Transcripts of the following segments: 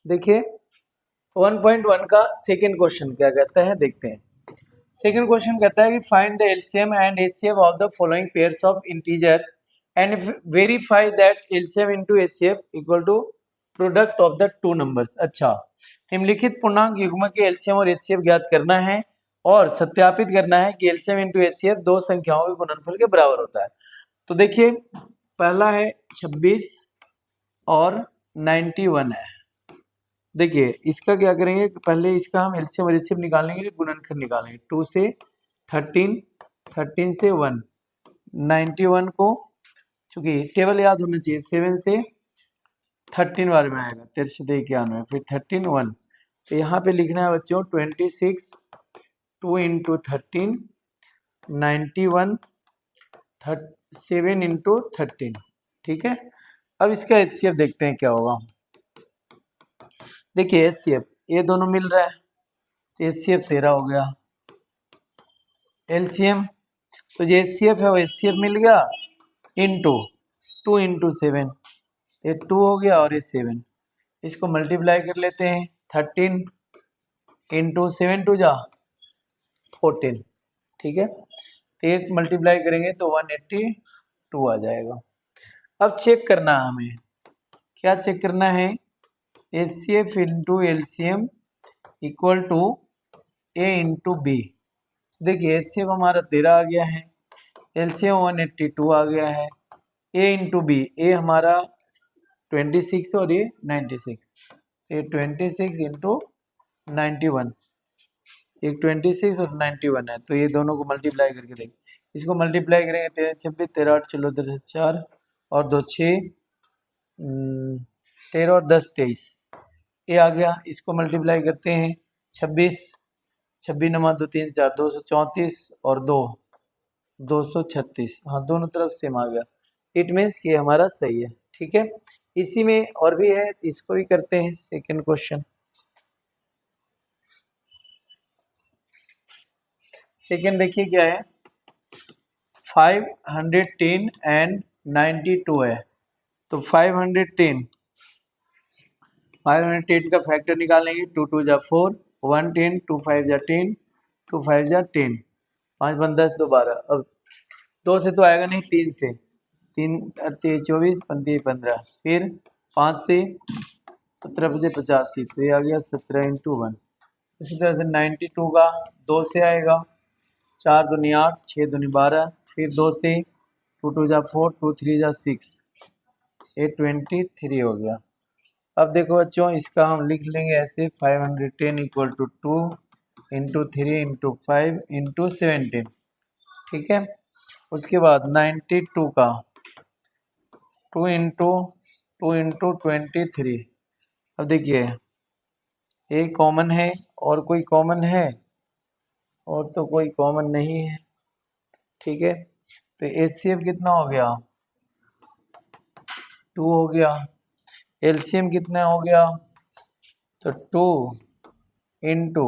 देखिए 1.1 का second question क्या कहता है, देखते हैं। सेकेंड क्वेश्चन कहता है कि find the LCM and HCF of the following pairs of integers and verify that LCM into HCF equal to product of the two numbers. अच्छा, निम्नलिखित पूर्णांक युग्म के एलसीएम और एचसीएफ ज्ञात करना है और सत्यापित करना है कि एलसीएम इनटू एचसीएफ दो संख्याओं के गुणनफल के बराबर होता है। तो देखिए पहला है 26 और 91 है। देखिए इसका क्या करेंगे, पहले इसका हम एलसीएम और एचसीएफ निकालने के लिए गुणनखंड निकालेंगे। 2 से 13, 13 से 1, 91 को चूंकि टेबल याद होना चाहिए, 7 से 13 बार में आएगा, 1391, फिर 13 1। तो यहाँ पे लिखना है बच्चों 26 2 इंटू 13, 91 7 इंटू 13। ठीक है, अब इसका एचसीएफ देखते हैं क्या होगा। देखिए एचसीएफ ये दोनों मिल रहा है तो एचसीएफ 13 हो गया। एलसीएम तो जो एचसीएफ है वो एचसीएफ मिल गया इंटू 2 इंटू 7, ये 2 हो गया और ये 7। इसको मल्टीप्लाई कर लेते हैं, 13 इंटू 7 2 जा 14। ठीक है, तो एक मल्टीप्लाई करेंगे तो 182 आ जाएगा। अब चेक करना है हमें, क्या चेक करना है, HCF into LCM equal to A into B. देखिए एचसीएफ हमारा 13 आ गया है, एलसीएम 182 आ गया है, ए इंटू बी, ए हमारा 26 और ये 96, ये 26 इंटू 91, एक 26 और 91 है, तो ये दोनों को मल्टीप्लाई करके देखें। इसको मल्टीप्लाई करेंगे 13 26 13 8 चलो 4 और 2 6 13 और 10 23, ये आ गया। इसको मल्टीप्लाई करते हैं 26 26 नमा 2 3 4 234 और 2 236, हाँ दोनों तरफ सेम आ गया। इट मीन्स कि हमारा सही है। ठीक है, इसी में और भी है, इसको भी करते हैं। सेकंड क्वेश्चन, सेकंड देखिए क्या है, 510 एंड 92 है। तो 510 का फैक्टर निकालेंगे, 2 2 जा 4, 1 10, 2 5 जा 10, 2 5 जा 10, 5 1 10 2 12। अब 2 से तो आएगा नहीं, 3 से, 3 24 25 15, फिर 5 से 17 बजे 85, तो ये आ गया 17 इंटू 1। इसी तरह से 92 का 2 से आएगा, 4 दूनी 8, 6 दूनी 12, फिर 2 से 2 2 जा 4, 2 3 जा 6, ये 23 हो गया। अब देखो बच्चों इसका हम लिख लेंगे ऐसे, 510 equal to 2 into 3 into 5 into 17। ठीक है, उसके बाद 92 का 2 इंटू 23। अब देखिए ये कॉमन है और कोई कॉमन है, और तो कोई कॉमन नहीं है। ठीक है, तो एचसीएफ कितना हो गया, 2 हो गया। एलसीएम कितना हो गया, तो 2 into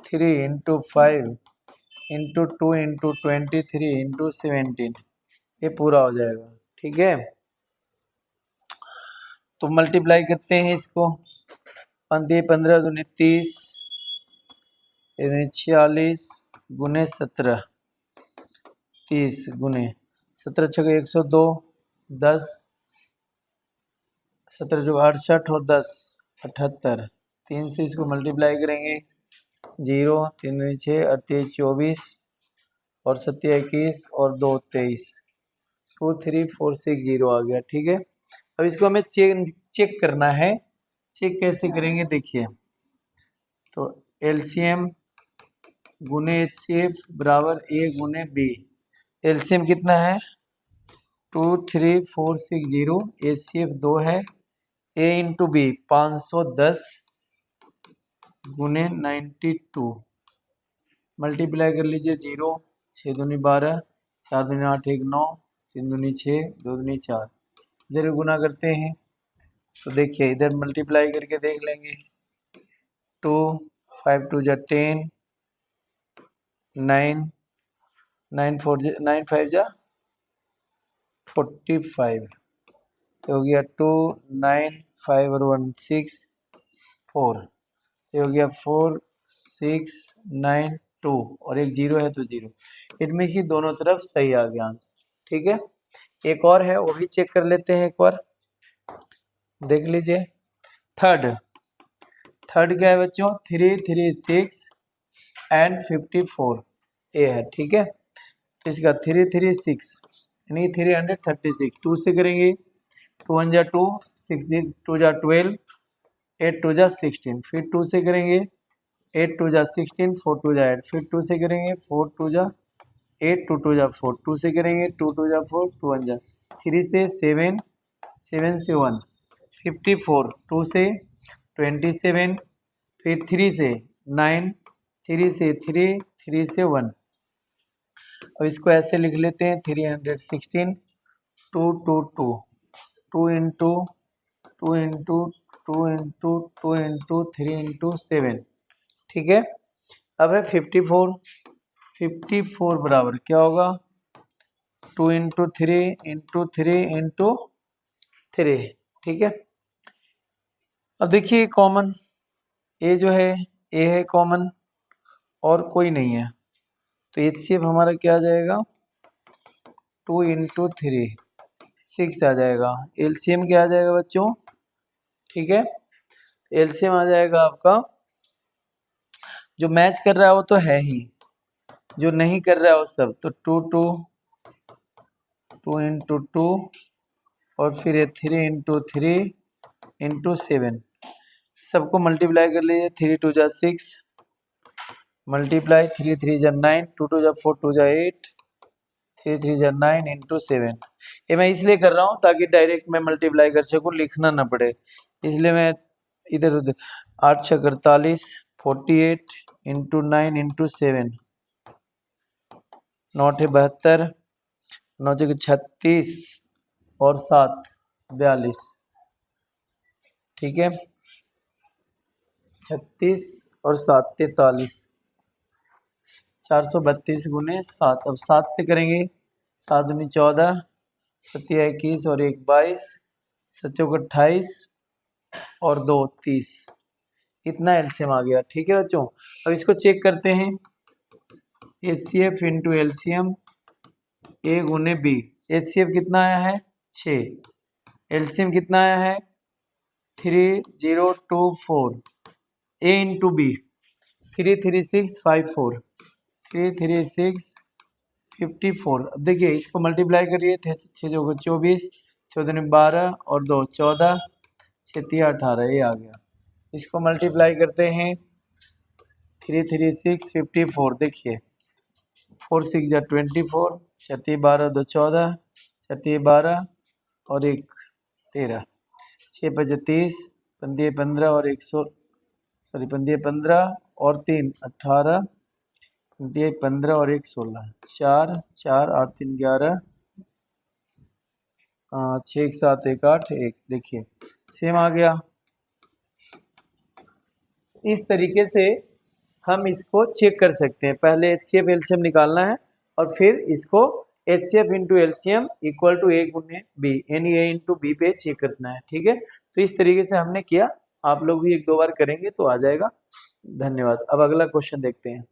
3 into 5 into 2 into 23 into 17, ये पूरा हो जाएगा। ठीक है, तो मल्टीप्लाई करते हैं इसको, 15 दूनी 30, 46 गुने 17, 30 गुने 17 छः 102, 10 17 जो 68 और 10 78, 3 से इसको मल्टीप्लाई करेंगे, 0 3 दूनी 6 38 24 और 7 21 और 2 23, 2 3 4 6 0 आ गया। ठीक है, अब इसको हमें चेक करना है। चेक कैसे करेंगे, देखिए तो एलसीएम गुने एचसीएफ बराबर ए गुने बी। एलसीएम कितना है, 2 3 4 6 0, एचसीएफ 2 है, ए इंटू बी 510 गुने 92, मल्टीप्लाई कर लीजिए, 0 6 दूनी 12, 4 दूनी 8 1 9, 3 दूनी 6 2 दूनी 4, इधर गुना करते हैं। तो देखिए इधर मल्टीप्लाई करके देख लेंगे, 2 5 2 जा 10, 9 9 4 9 5 जा 45, तो हो गया 2 9 5 और 1 6, 4, तो हो गया 4 6 9 2 और एक 0 है तो 0। इट मीन्स कि दोनों तरफ सही आ गया आंसर। ठीक है, एक और है वो भी चेक कर लेते हैं एक बार, देख लीजिए। थर्ड क्या है बच्चों, 3 3 6 एंड 54 ए है। ठीक है, इसका 3 3 6 यानी 336, 2 से करेंगे, 2 1 जा 2, 6 2 जा 12, 8 2 जा 16, फिर 2 से करेंगे, 8 2 जा 16, 4 2 जा 8, फिर 2 से करेंगे, 4 2 जा 8, 2 2 जा 4, 2 से करेंगे, 2 2 जा 4, 2 1 जा 3 से 7, 7 से 1, 54, 2 से 27, फिर 3 से 9, 3 से 3, 3 से 1। अब इसको ऐसे लिख लेते हैं, 316, 2 2 2, 2 into 2 into 2 into 2 into 3 into 7। ठीक है, अब है 54, 54 बराबर क्या होगा, 2 इंटू 3 इंटू 3 इंटू 3। ठीक है, अब देखिए कॉमन ए जो है, ए है कॉमन और कोई नहीं है, तो एचसीएफ हमारा क्या आ जाएगा, 2 इंटू 3 6 आ जाएगा। एलसीएम क्या आ जाएगा बच्चों, ठीक है, एलसीएम आ जाएगा आपका, जो मैच कर रहा है वो तो है ही, जो नहीं कर रहा है वो सब, तो 2 इंटू 2 और फिर ये 3 इंटू 3 इंटू 7, सबको मल्टीप्लाई कर लीजिए, 3 2 जा 6, मल्टीप्लाई 3 3 जा 9, 2 2 जा 4, 2 जा 8, 3 3 जा 9 इंटू 7। ये मैं इसलिए कर रहा हूँ ताकि डायरेक्ट मैं मल्टीप्लाई कर सकूँ, लिखना ना पड़े, इसलिए मैं इधर उधर। 8 6 48, 48 इंटू 9 इंटू 7, 9 72, 9 36 और 7 42। ठीक है, 36 और 7 43, 432 गुने 7। अब 7 से करेंगे, 7 दूनी 14, 7 21 और 1 22, 7 चौक 28 और 2 30। इतना एलसीएम आ गया। ठीक है बच्चों, अब इसको चेक करते हैं, एचसीएफ इंटू एलसीएम, ए गुने बी। एचसीएफ कितना आया है 6, एलसीएम कितना आया है 3024, ए इंटू बी 33654, 33654। अब देखिए इसको मल्टीप्लाई करिए, 6 चौको 24, 14 12 और 2 14, 6 3 18, ये आ गया। इसको मल्टीप्लाई करते हैं, 33654, देखिए 4 6 जा 24, 6 12 2 14, 6 12 और 1 13, 6 5 30, 15 15 और 1 सॉरी 15 15 और 3 18, 15 और 1 16, 4 4 8 3 11, 6 7 1 8 1। देखिए सेम आ गया। इस तरीके से हम इसको चेक कर सकते हैं, पहले एचसीएफ एलसीएम निकालना है और फिर इसको HCF into LCM equal to A गुने बी, यानी ए इंटू बी पे चेक करना है। ठीक है, तो इस तरीके से हमने किया, आप लोग भी 1 2 बार करेंगे तो आ जाएगा। धन्यवाद। अब अगला क्वेश्चन देखते हैं।